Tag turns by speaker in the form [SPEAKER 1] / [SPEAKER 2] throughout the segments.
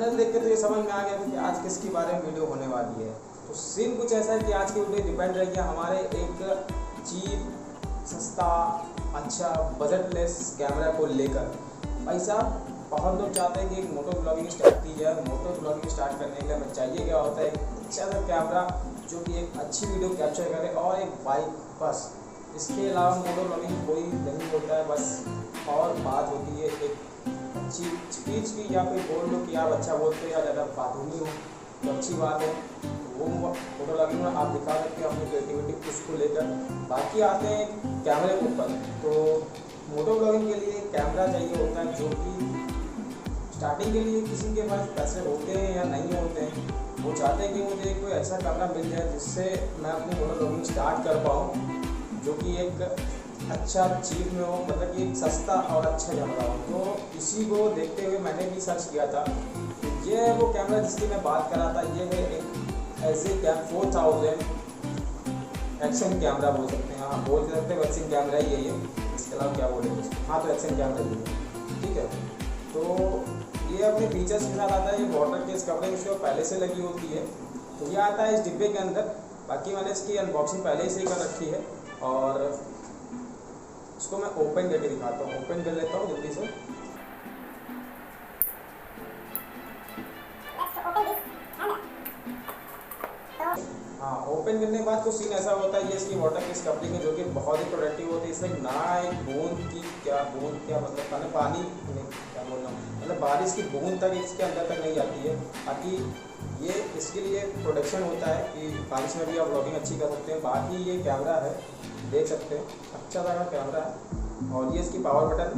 [SPEAKER 1] Thumbnail देख के तो ये समझ में आ गया कि आज किसके बारे में वीडियो होने वाली है। तो सीन कुछ ऐसा है कि आज की वीडियो डिपेंड रहेगी हमारे एक चीप, सस्ता, अच्छा बजटलेस कैमरा को लेकर। भाई साहब, बहुत लोग चाहते हैं कि एक मोटो ब्लॉगिंग स्टार्ट की जाए। मोटो ब्लॉगिंग स्टार्ट करने के लिए हमें चाहिए क्या होता है, एक अच्छा सा कैमरा जो कि एक अच्छी वीडियो कैप्चर करे और एक बाइक, बस। इसके अलावा मोटो ब्लॉगिंग कोई नहीं होता है, बस। और बात होती है एक अच्छी स्पीच की, या फिर बोल लो कि आप अच्छा बोलते या ज़्यादा बातूनी हो तो अच्छी बात है। वो मोटो ब्लॉगिंग में आप दिखा सकते हैं अपनी क्रिएटिविटी उसको लेकर। बाकी आते हैं कैमरे के ऊपर, तो मोटो ब्लॉगिंग के लिए कैमरा चाहिए होता है जो कि स्टार्टिंग के लिए किसी के पास पैसे होते हैं या नहीं होते हैं, वो चाहते हैं कि मुझे कोई ऐसा कैमरा मिल जाए जिससे मैं अपनी मोटो ब्लॉगिंग स्टार्ट कर पाऊँ, जो कि एक अच्छा चीप में हो, मतलब कि एक सस्ता और अच्छा कैमरा हो। तो इसी को देखते हुए मैंने भी सर्च किया था। ये है वो कैमरा जिसकी मैं बात कर रहा था। ये है एक ऐसे 4000 एक्शन कैमरा बोल सकते हैं। हाँ, बोल सकते हैं एक्शन कैमरा ही है ये, इसके अलावा क्या बोलेंगे। हाँ, तो एक्शन कैमरा ही है, ठीक है। तो ये अपने फीचर्स के साथ आता है। ये वाटर केस कवरिंग इसको पहले से लगी होती है, तो ये आता है इस डिब्बे के अंदर। बाकी मैंने इसकी अनबॉक्सिंग पहले से ही कर रखी है और इसको मैं ओपन करके दिखाता हूँ। ओपन कर लेता हूँ जल्दी से। हाँ, ओपन करने के बाद तो सीन ऐसा होता है, ये इसकी वाटर केस कवरिंग है जो कि बहुत ही प्रोडक्टिव होती है। इसमें ना एक बूंद क्या मतलब पानी नहीं, क्या बोल रहा हूँ, मतलब बारिश की बूंद तक इसके अंदर तक नहीं जाती है। बाकी ये इसके लिए प्रोटेक्शन होता है कि बारिश में भी आप व्लॉगिंग अच्छी कर सकते हैं। बाकी ये कैमरा है, देख सकते हैं, अच्छा लगा कैमरा है। और ये इसकी पावर बटन,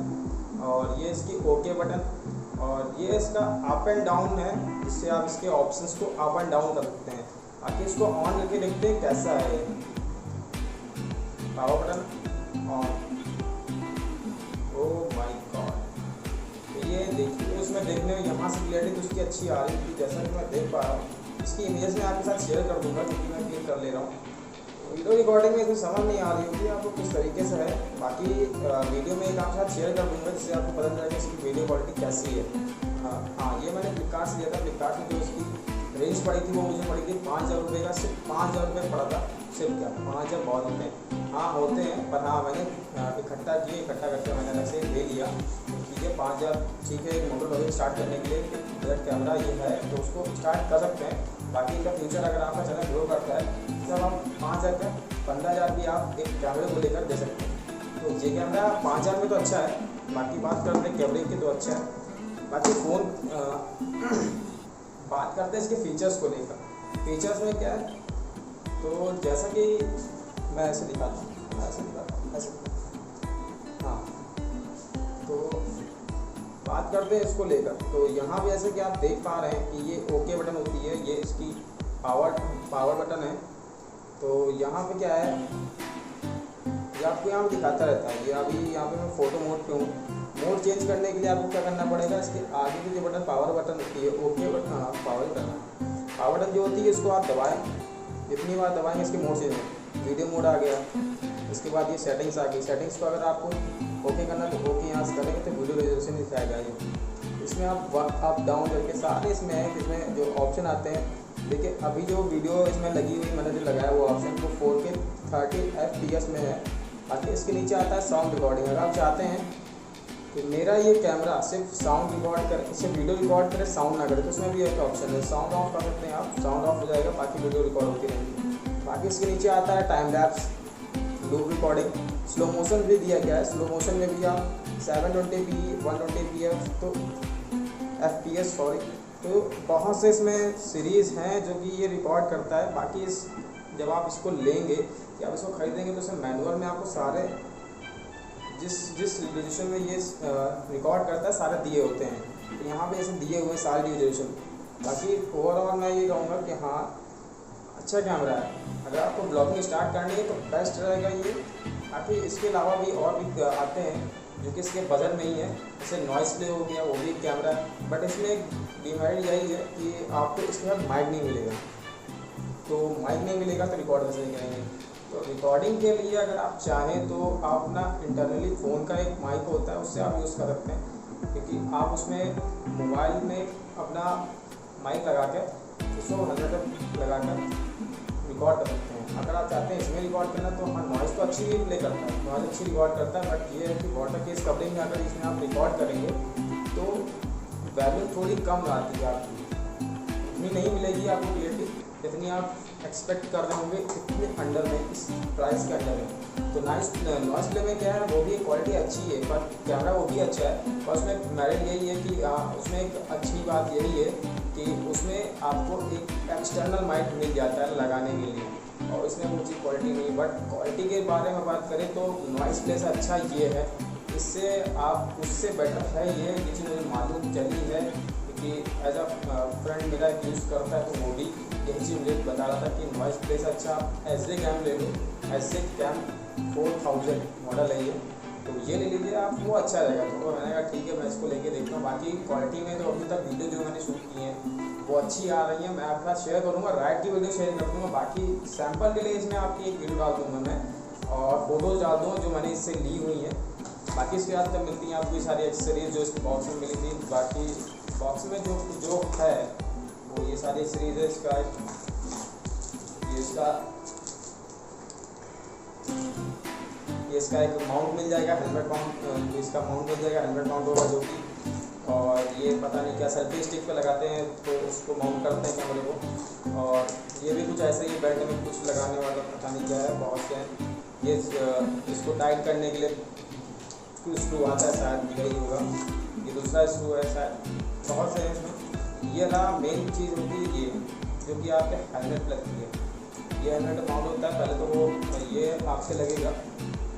[SPEAKER 1] और ये इसकी ओके बटन, और ये इसका अप एंड डाउन है, जिससे आप इसके ऑप्शंस को अप एंड डाउन कर सकते हैं। आगे इसको ऑन करके देखते हैं कैसा है। Power button on, oh my God. तो ये देखिए, उसमें देखने में यहाँ से क्लियरिटी तो उसकी अच्छी आ रही थी, जैसा कि मैं देख पा रहा हूँ। इसकी इमेजेस मैं आपके साथ शेयर कर दूंगा क्योंकि मैं क्लिक कर ले रहा हूँ। वीडियो रिकॉर्डिंग में इतनी समझ नहीं आ रही होगी आपको किस तरीके से है। बाकी वीडियो में एक आपके साथ शेयर कर दूंगा जिससे आपको पता चलेगा इसकी वीडियो क्वालिटी कैसी है। हाँ, ये मैंने फ्लिपकार्ट से लिया था। फ्लिपकार्ट में जो इसकी रेंज पड़ी थी वो मुझे पड़ी थी 5000 रुपये का। सिर्फ 5000 रुपये पड़ा था, सिर्फ क्या 5000 बहुत रुपये हाँ होते हैं, पर हाँ मैंने इकट्ठा करके मैंने अलग से ले लिया। ठीक है, 5000 ठीक है। एक मोटो ब्लॉगिंग स्टार्ट करने के लिए बजट कैमरा ये है तो उसको स्टार्ट कर सकते हैं। बाकी इनका फ्यूचर अगर आपका चैनल ग्रो करता है जब आप 5000 का 15000 भी आप एक कैमरे को लेकर दे सकते हैं। तो ये कैमरा 5000 में तो अच्छा है। बाकी बात करते हैं कैमरे की, तो अच्छा है। बाकी फ़ोन बात करते हैं इसके फीचर्स को लेकर। फीचर्स में क्या है, तो जैसा कि मैं ऐसे दिखाता हूँ, ऐसे। हाँ, तो बात करते हैं इसको लेकर। तो यहाँ भी जैसे कि आप देख पा रहे हैं कि ये ओके बटन होती है, ये इसकी पावर बटन है। तो यहाँ पे क्या है, ये आपको यहाँ पे दिखाता रहता है। ये अभी यहाँ पे मैं फ़ोटो मोड पे हूँ। मोड चेंज करने के लिए आपको क्या करना पड़ेगा, इसके आगे की जो बटन पावर बटन होती है, ओके बटन, हाँ पावर बटन जो होती है इसको आप दबाएं। जितनी बार दबाएंगे इसके मोड चेंज हो। वीडियो मोड आ गया, इसके बाद ये सेटिंग्स आ गई। सेटिंग्स को अगर आपको ओके करना तो ओके यहाँ से करेंगे तो वीडियो रेजोल्यूशन दिखाएगा ये। इसमें आप अप डाउन करके सारे इसमें है, इसमें जो ऑप्शन आते हैं। देखिए अभी जो वीडियो इसमें लगी हुई मैंने जो लगाया वो ऑप्शन को 4K 30 FPS में है। बाकी इसके नीचे आता है साउंड रिकॉर्डिंग। अगर आप चाहते हैं कि मेरा ये कैमरा सिर्फ साउंड रिकॉर्ड करे, सिर्फ वीडियो रिकॉर्ड करे, साउंड ना करे, तो उसमें भी एक ऑप्शन है, साउंड ऑफ कर सकते हैं आप। साउंड ऑफ हो जाएगा, बाकी वीडियो रिकॉर्ड होती रहेगी। बाकी इसके नीचे आता है time lapse, loop recording, slow motion भी दिया गया है। स्लो मोशन में भी आप 720p 120 तो FPS सॉरी, तो बहुत से इसमें सीरीज़ हैं जो कि ये रिकॉर्ड करता है। बाकी इस जब आप इसको लेंगे या आप इसको खरीदेंगे तो इसमें मैनुअल में आपको सारे जिस रिजोल्यूशन में ये रिकॉर्ड करता है सारे दिए होते हैं। तो यहाँ पे ऐसे दिए हुए सारे रिजोल्यूशन। बाकी ओवरऑल मैं ये कहूँगा कि हाँ अच्छा कैमरा है। अगर आपको ब्लॉगिंग स्टार्ट करनी है तो बेस्ट रहेगा ये। बाकी इसके अलावा भी और भी आते हैं जो कि इसके बजट में ही है, जैसे नॉइस प्ले हो गया, वो भी एक कैमरा है। बट इसमें एक डिमेरिट यही है कि आपको इसके बाद माइक नहीं मिलेगा। तो माइक नहीं मिलेगा तो रिकॉर्ड कैसे करेंगे। तो रिकॉर्डिंग के लिए अगर आप चाहें तो आप अपना इंटरनली फ़ोन का एक माइक होता है उससे आप यूज़ कर सकते हैं। क्योंकि आप उसमें मोबाइल में अपना माइक लगा के उसको 100 लगा कर रिकॉर्ड कर सकते हैं। अगर आप चाहते हैं इसमें रिकॉर्ड करना तो हाँ, नॉइज़ तो अच्छी भी प्ले करता है, नॉइज़ अच्छी रिकॉर्ड करता है, बट ये है कि वाटर केस कवरिंग में अगर इसमें आप रिकॉर्ड करेंगे तो वैल्यू थोड़ी कम आती है आपकी, इतनी नहीं मिलेगी आपको क्लियरिटी जितनी आप एक्सपेक्ट कर रहे होंगे इतने अंडर में, इस प्राइस के अंडर में। तो नॉइस प्ले में क्या है, वो भी क्वालिटी अच्छी है, पर कैमरा वो भी अच्छा है। और उसमें मेरिट यही है कि उसमें एक अच्छी बात यही है कि उसमें आपको एक एक्सटर्नल माइक मिल जाता है लगाने के लिए, और इसमें वो चीज़ क्वालिटी नहीं। बट क्वालिटी के बारे में बात करें तो नॉइस प्ले से अच्छा ये है, इससे आप उससे बेटर है ये चीज़ मुझे मालूम चली है कि एज अ फ्रेंड मेरा यूज़ करता है तो वो भी यही चीज़ मुझे बता रहा था कि नॉइस प्ले से अच्छा आप एसजे कैम ले लो, एसजे कैम 4000 मॉडल है ये, तो ये ले लीजिए आप, वो अच्छा रहेगा। तो मैंने कहा ठीक है मैं इसको लेके देखता हूँ। बाकी क्वालिटी में तो अभी तक वीडियो जो मैंने शूट की हैं वो अच्छी आ रही है, मैं आपके साथ शेयर करूँगा, राइड की वीडियो शेयर कर दूँगा। बाकी सैम्पल के लिए इसमें आपकी एक वीडियो डाल दूँगा मैं, और फोटोज डाल दूँगा जो मैंने इससे ली हुई हैं। बाकी इसके बाद तब मिलती हैं आपको सारी एक्सेसरीज जो इस बॉक्स में मिली थी। बाकी बॉक्स में जो है वो ये सारी एक्सेसरीज है, इसका इसका एक माउंट मिल जाएगा, हेलमेट माउंट, इसका माउंट मिल जाएगा, हेलमेट माउंट होगा जो कि, और ये पता नहीं क्या सेल्फी स्टिक पे लगाते हैं तो उसको माउंट करते हैं कैमरे को। और ये भी कुछ ऐसे ही बेल्ट में कुछ लगाने वाला पता नहीं क्या है, बहुत से हैं। ये इसको टाइट करने के लिए स्क्रू आता है, शायद यही होगा, ये दूसरा स्क्रू है शायद, बहुत से हैं इसमें। ये रहा मेन चीज़ होती है ये जो कि आपके हेलमेट लगती है, ये हेलमेट माउंट होता है। पहले तो वो ये आपसे लगेगा,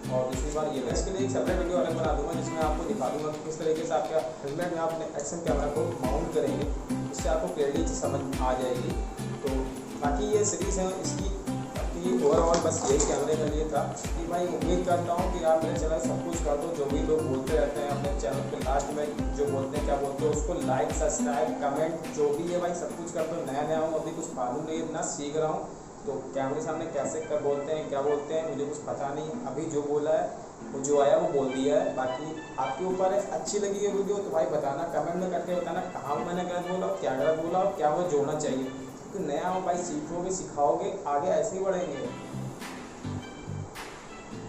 [SPEAKER 1] और दूसरी बार ये, मैं इसके लिए एक सेपरेट वीडियो अलग बना दूंगा जिसमें आपको दिखा दूंगा कि किस तरीके से आपका हेलमेट में आप अपने एक्शन कैमरा को माउंट करेंगे, इससे आपको क्लियरली समझ आ जाएगी। तो बाकी ये सीरीज़ है इसकी, बाकी ओवरऑल बस यही कैमरे के लिए था कि भाई उम्मीद करता हूँ कि आप मेरे चैनल सब कुछ कर दो, जो भी लोग बोलते रहते हैं अपने चैनल पे लास्ट में जो बोलते हैं, क्या बोलते हैं उसको, लाइक सब्सक्राइब कमेंट जो भी है भाई सब कुछ कर दो। नया हूँ, अभी कुछ मालूम नहीं, इतना सीख रहा हूँ, तो कैमरे सामने कैसे कर बोलते हैं, क्या बोलते हैं, मुझे कुछ पता नहीं। अभी जो बोला है वो जो आया वो बोल दिया है। बाकी आपके ऊपर है, अच्छी लगी ये वीडियो तो भाई बताना, कमेंट में करके बताना कहाँ मैंने गलत बोला, क्या गलत बोला और क्या वो जोड़ना चाहिए। क्योंकि नया हो भाई, सीखोगे सिखाओगे आगे ऐसे ही बढ़ेंगे।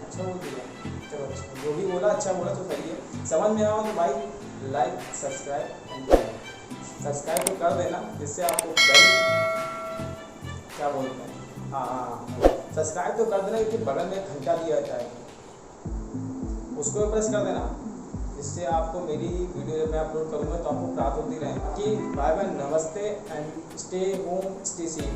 [SPEAKER 1] अच्छा बोल दिया, चलो अच्छा, जो भी बोला अच्छा बोला तो सही है, समझ में आओ तो भाई लाइक सब्सक्राइब तो कर देना, जिससे आपको क्या बोलते हैं, हाँ सब्सक्राइब तो कर देना, क्योंकि बगल में घंटा दिया जाता है उसको भी प्रेस कर देना, जिससे आपको मेरी वीडियो जब मैं अपलोड करूँगा तो आपको प्राप्त होती रहे। कि बाय बाय, नमस्ते and stay home stay safe.